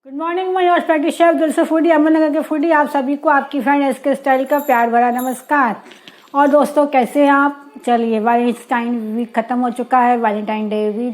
Good morning my hospital chef दिल से foodie Ahmednagar के फूडी आप सभी को आपकी फ्रेंड एसके स्टाइल का प्यार भरा नमस्कार। और दोस्तों कैसे हैं आप। चलिए वैलेंटाइन वीक खत्म हो चुका है, वैलेंटाइन डे भी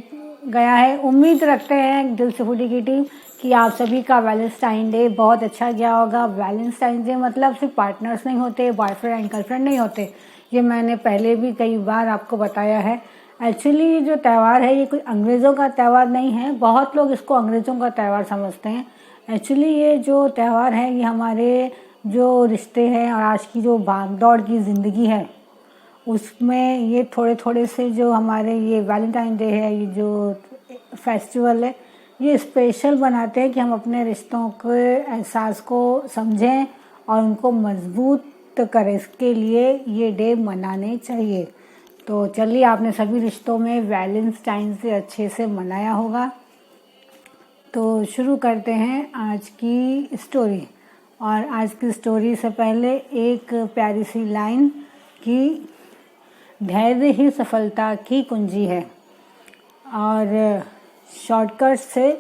गया है। उम्मीद रखते हैं दिल से फूडी की टीम कि आप सभी का वैलेंटाइन डे बहुत अच्छा गया होगा। वैलेंटाइन डे मतलब सिर्फ पार्टनर्स नहीं होते, बॉयफ्रेंड एंड गर्लफ्रेंड नहीं होते, ये मैंने पहले भी कई बार आपको बताया है। एक्चुअली जो त्यौहार है ये कोई अंग्रेज़ों का त्यौहार नहीं है, बहुत लोग इसको अंग्रेज़ों का त्यौहार समझते हैं। एक्चुअली ये जो त्यौहार है ये हमारे जो रिश्ते हैं और आज की जो भागदौड़ की ज़िंदगी है उसमें ये थोड़े थोड़े से जो हमारे ये वैलेंटाइन डे है, ये जो फेस्टिवल है, ये स्पेशल बनाते हैं कि हम अपने रिश्तों के एहसास को समझें और उनको मजबूत करें। इसके लिए ये डे मनाने चाहिए। तो चलिए आपने सभी रिश्तों में वैलेंटाइन से अच्छे से मनाया होगा। तो शुरू करते हैं आज की स्टोरी। और आज की स्टोरी से पहले एक प्यारी सी लाइन कि धैर्य ही सफलता की कुंजी है। और शॉर्टकट से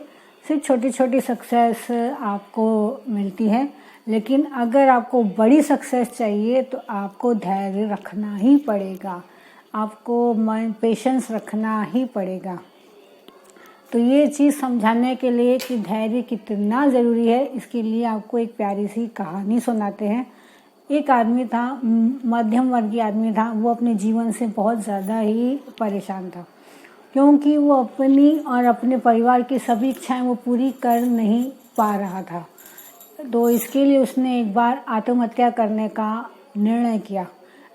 सिर्फ छोटी छोटी सक्सेस आपको मिलती है, लेकिन अगर आपको बड़ी सक्सेस चाहिए तो आपको धैर्य रखना ही पड़ेगा, आपको पेशेंस रखना ही पड़ेगा। तो ये चीज़ समझाने के लिए कि धैर्य कितना ज़रूरी है, इसके लिए आपको एक प्यारी सी कहानी सुनाते हैं। एक आदमी था, मध्यम वर्गीय आदमी था, वो अपने जीवन से बहुत ज़्यादा ही परेशान था, क्योंकि वो अपनी और अपने परिवार की सभी इच्छाएं वो पूरी कर नहीं पा रहा था। तो इसके लिए उसने एक बार आत्महत्या करने का निर्णय किया।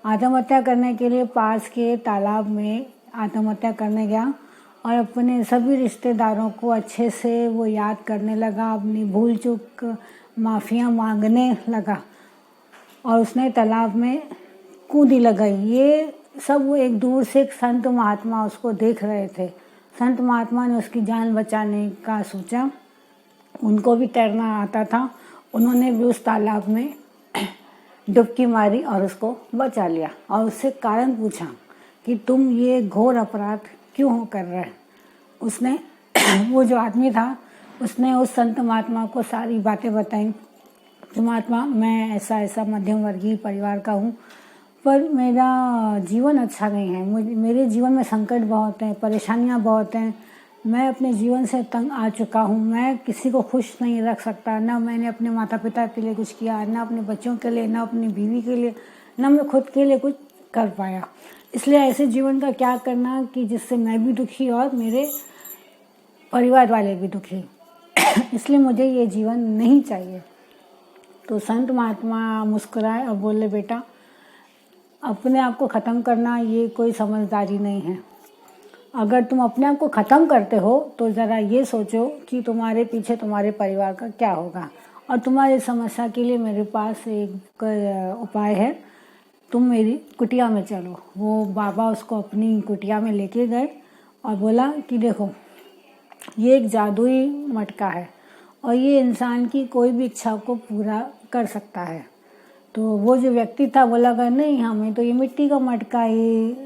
आत्महत्या करने के लिए पास के तालाब में आत्महत्या करने गया और अपने सभी रिश्तेदारों को अच्छे से वो याद करने लगा, अपनी भूल चूक माफ़ियाँ मांगने लगा और उसने तालाब में कूदी लगाई। ये सब वो एक दूर से एक संत महात्मा उसको देख रहे थे। संत महात्मा ने उसकी जान बचाने का सोचा, उनको भी तैरना आता था, उन्होंने भी उस तालाब में डुबकी मारी और उसको बचा लिया और उससे कारण पूछा कि तुम ये घोर अपराध क्यों कर रहे हैं। उसने वो जो आदमी था उसने उस संत महात्मा को सारी बातें बताई कि महात्मा, मैं ऐसा ऐसा मध्यम वर्गीय परिवार का हूँ, पर मेरा जीवन अच्छा नहीं है, मेरे जीवन में संकट बहुत हैं, परेशानियाँ बहुत हैं, मैं अपने जीवन से तंग आ चुका हूँ, मैं किसी को खुश नहीं रख सकता, ना मैंने अपने माता पिता के लिए कुछ किया, ना अपने बच्चों के लिए, ना अपनी बीवी के लिए, ना मैं खुद के लिए कुछ कर पाया। इसलिए ऐसे जीवन का क्या करना कि जिससे मैं भी दुखी और मेरे परिवार वाले भी दुखी इसलिए मुझे ये जीवन नहीं चाहिए। तो संत महात्मा मुस्कुराए और बोले, बेटा, अपने आप को ख़त्म करना ये कोई समझदारी नहीं है। अगर तुम अपने आप को ख़त्म करते हो तो ज़रा ये सोचो कि तुम्हारे पीछे तुम्हारे परिवार का क्या होगा। और तुम्हारी समस्या के लिए मेरे पास एक उपाय है, तुम मेरी कुटिया में चलो। वो बाबा उसको अपनी कुटिया में लेके गए और बोला कि देखो, ये एक जादुई मटका है और ये इंसान की कोई भी इच्छा को पूरा कर सकता है। तो वो जो व्यक्ति था बोला, अगर नहीं, हमें तो ये मिट्टी का मटका ही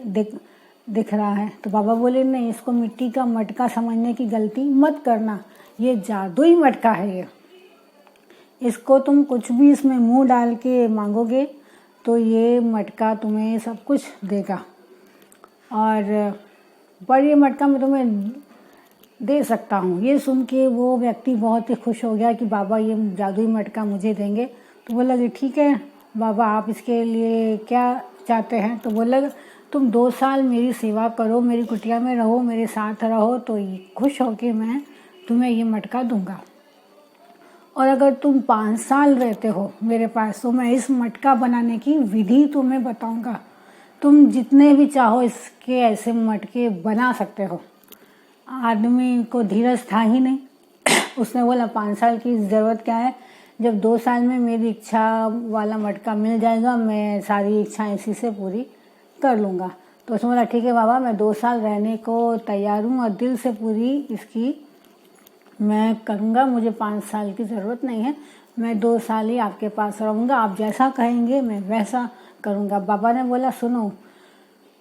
दिख रहा है। तो बाबा बोले, नहीं, इसको मिट्टी का मटका समझने की गलती मत करना, ये जादुई मटका है। ये इसको तुम कुछ भी इसमें मुंह डाल के मांगोगे तो ये मटका तुम्हें सब कुछ देगा और पर ये मटका मैं तुम्हें दे सकता हूँ। ये सुन के वो व्यक्ति बहुत ही खुश हो गया कि बाबा ये जादुई मटका मुझे देंगे। तो बोला कि ठीक है बाबा, आप इसके लिए क्या चाहते हैं। तो बोला, तुम 2 साल मेरी सेवा करो, मेरी कुटिया में रहो, मेरे साथ रहो, तो खुश हो के मैं तुम्हें ये मटका दूंगा। और अगर तुम 5 साल रहते हो मेरे पास तो मैं इस मटका बनाने की विधि तुम्हें बताऊंगा। तुम जितने भी चाहो इसके ऐसे मटके बना सकते हो। आदमी को धीरज था ही नहीं उसने बोला, 5 साल की ज़रूरत क्या है, जब 2 साल में मेरी इच्छा वाला मटका मिल जाएगा, मैं सारी इच्छाएं इसी से पूरी कर लूँगा। तो उसने बोला, ठीक है बाबा, मैं 2 साल रहने को तैयार हूँ और दिल से पूरी इसकी मैं करूँगा, मुझे 5 साल की ज़रूरत नहीं है, मैं 2 साल ही आपके पास रहूँगा, आप जैसा कहेंगे मैं वैसा करूँगा। बाबा ने बोला, सुनो,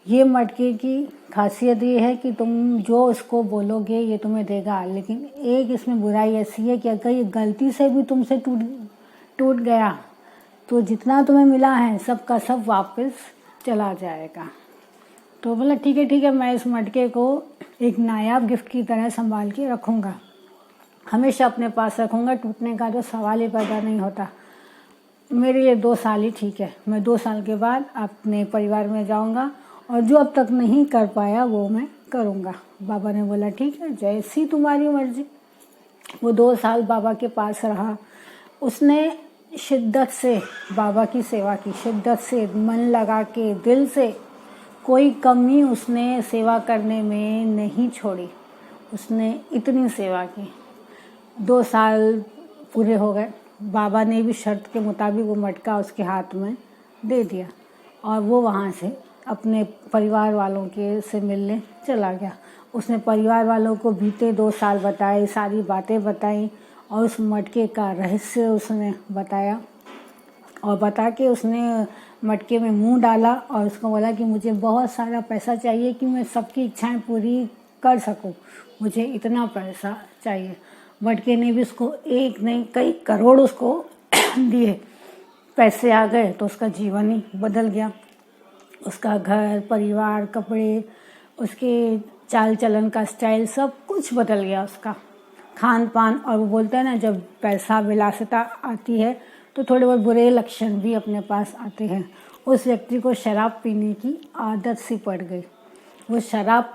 ये मटके की खासियत ये है कि तुम जो इसको बोलोगे ये तुम्हें देगा, लेकिन एक इसमें बुराई ऐसी है कि अगर ये गलती से भी तुमसे टूट गया तो जितना तुम्हें मिला है सब का सब वापस चला जाएगा। तो बोला ठीक है, मैं इस मटके को एक नायाब गिफ्ट की तरह संभाल के रखूँगा, हमेशा अपने पास रखूँगा, टूटने का तो सवाल ही पैदा नहीं होता। मेरे लिए 2 साल ही ठीक है, मैं 2 साल के बाद अपने परिवार में जाऊँगा और जो अब तक नहीं कर पाया वो मैं करूँगा। बाबा ने बोला ठीक है, जैसी तुम्हारी मर्जी। वो 2 साल बाबा के पास रहा। उसने शिद्दत से बाबा की सेवा की, शिद्दत से मन लगा के, दिल से, कोई कमी उसने सेवा करने में नहीं छोड़ी। उसने इतनी सेवा की। 2 साल पूरे हो गए। बाबा ने भी शर्त के मुताबिक वो मटका उसके हाथ में दे दिया और वो वहाँ से अपने परिवार वालों के से मिलने चला गया। उसने परिवार वालों को बीते 2 साल बताए, सारी बातें बताई और उस मटके का रहस्य उसने बताया और बता के उसने मटके में मुंह डाला और उसको बोला कि मुझे बहुत सारा पैसा चाहिए कि मैं सबकी इच्छाएं पूरी कर सकूं, मुझे इतना पैसा चाहिए। मटके ने भी उसको एक नहीं कई करोड़ उसको दिए। पैसे आ गए तो उसका जीवन ही बदल गया। उसका घर, परिवार, कपड़े, उसके चाल चलन का स्टाइल सब कुछ बदल गया, उसका खान पान। और वो बोलता है ना, जब पैसा विलासिता आती है तो थोड़े बहुत बुरे लक्षण भी अपने पास आते हैं। उस व्यक्ति को शराब पीने की आदत सी पड़ गई। वो शराब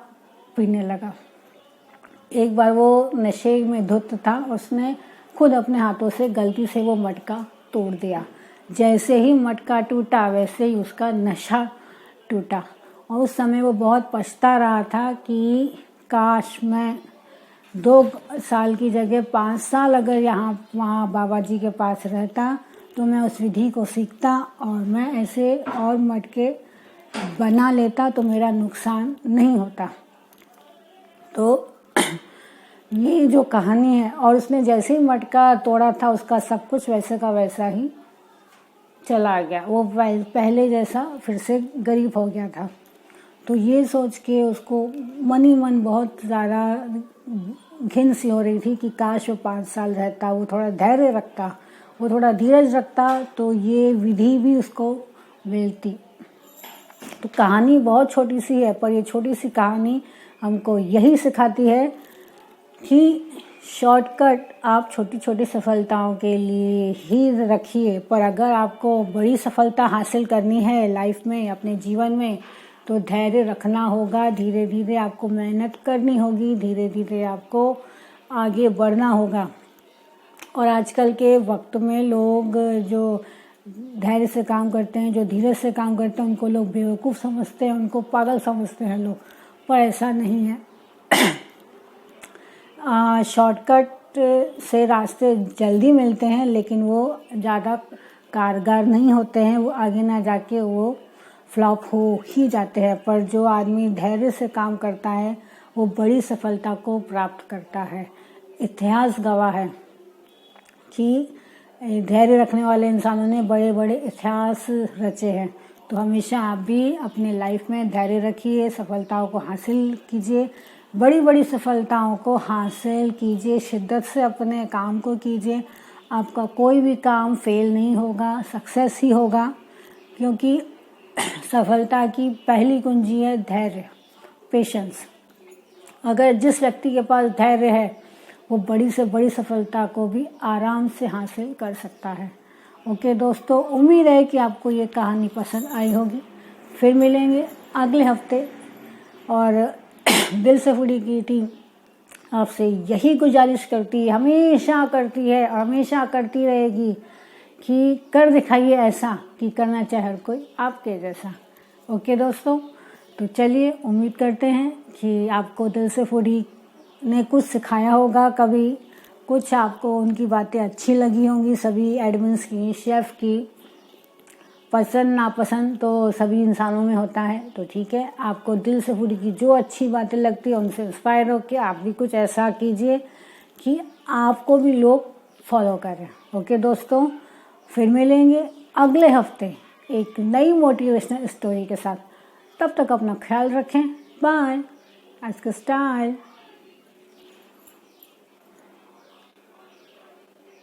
पीने लगा। एक बार वो नशे में धुत था, उसने खुद अपने हाथों से गलती से वो मटका तोड़ दिया। जैसे ही मटका टूटा वैसे ही उसका नशा टूटा और उस समय वो बहुत पछता रहा था कि काश मैं 2 साल की जगह 5 साल अगर वहाँ बाबा जी के पास रहता तो मैं उस विधि को सीखता और मैं ऐसे और मटके बना लेता तो मेरा नुकसान नहीं होता। तो ये जो कहानी है, और उसने जैसे ही मटका तोड़ा था उसका सब कुछ वैसे का वैसा ही चला गया। वो पहले जैसा फिर से गरीब हो गया था। तो ये सोच के उसको मन ही मन बहुत ज़्यादा घिन सी हो रही थी कि काश वो 5 साल रहता, वो थोड़ा धैर्य रखता, वो थोड़ा धीरज रखता तो ये विधि भी उसको मिलती। तो कहानी बहुत छोटी सी है, पर ये छोटी सी कहानी हमको यही सिखाती है कि शॉर्टकट आप छोटी छोटी सफलताओं के लिए ही रखिए, पर अगर आपको बड़ी सफलता हासिल करनी है लाइफ में, अपने जीवन में, तो धैर्य रखना होगा। धीरे धीरे आपको मेहनत करनी होगी, धीरे धीरे आपको आगे बढ़ना होगा। और आजकल के वक्त में लोग जो धैर्य से काम करते हैं, जो धीरज से काम करते हैं, उनको लोग बेवकूफ़ समझते हैं, उनको पागल समझते हैं लोग, पर ऐसा नहीं है। शॉर्टकट से रास्ते जल्दी मिलते हैं लेकिन वो ज़्यादा कारगर नहीं होते हैं, वो आगे ना जाके वो फ्लॉप हो ही जाते हैं। पर जो आदमी धैर्य से काम करता है वो बड़ी सफलता को प्राप्त करता है। इतिहास गवाह है कि धैर्य रखने वाले इंसानों ने बड़े बड़े इतिहास रचे हैं। तो हमेशा आप भी अपने लाइफ में धैर्य रखिए, सफलताओं को हासिल कीजिए, बड़ी बड़ी सफलताओं को हासिल कीजिए, शिद्दत से अपने काम को कीजिए। आपका कोई भी काम फेल नहीं होगा, सक्सेस ही होगा, क्योंकि सफलता की पहली कुंजी है धैर्य, पेशेंस। अगर जिस व्यक्ति के पास धैर्य है वो बड़ी से बड़ी सफलता को भी आराम से हासिल कर सकता है। ओके दोस्तों, उम्मीद है कि आपको ये कहानी पसंद आई होगी। फिर मिलेंगे अगले हफ्ते। और दिल से फूडी की टीम आपसे यही गुजारिश करती है, हमेशा करती है और हमेशा करती रहेगी कि कर दिखाइए ऐसा कि करना चाहे हर कोई आपके जैसा। ओके दोस्तों, तो चलिए, उम्मीद करते हैं कि आपको दिल से फूडी ने कुछ सिखाया होगा, कभी कुछ आपको उनकी बातें अच्छी लगी होंगी। सभी एडमिन्स की, शेफ़ की, पसंद नापसंद तो सभी इंसानों में होता है। तो ठीक है, आपको दिल से फूडी की जो अच्छी बातें लगती है उनसे इंस्पायर होकर आप भी कुछ ऐसा कीजिए कि आपको भी लोग फॉलो करें। ओके दोस्तों, फिर मिलेंगे अगले हफ्ते एक नई मोटिवेशनल स्टोरी के साथ। तब तक अपना ख्याल रखें। बाय। आज का स्टाइल।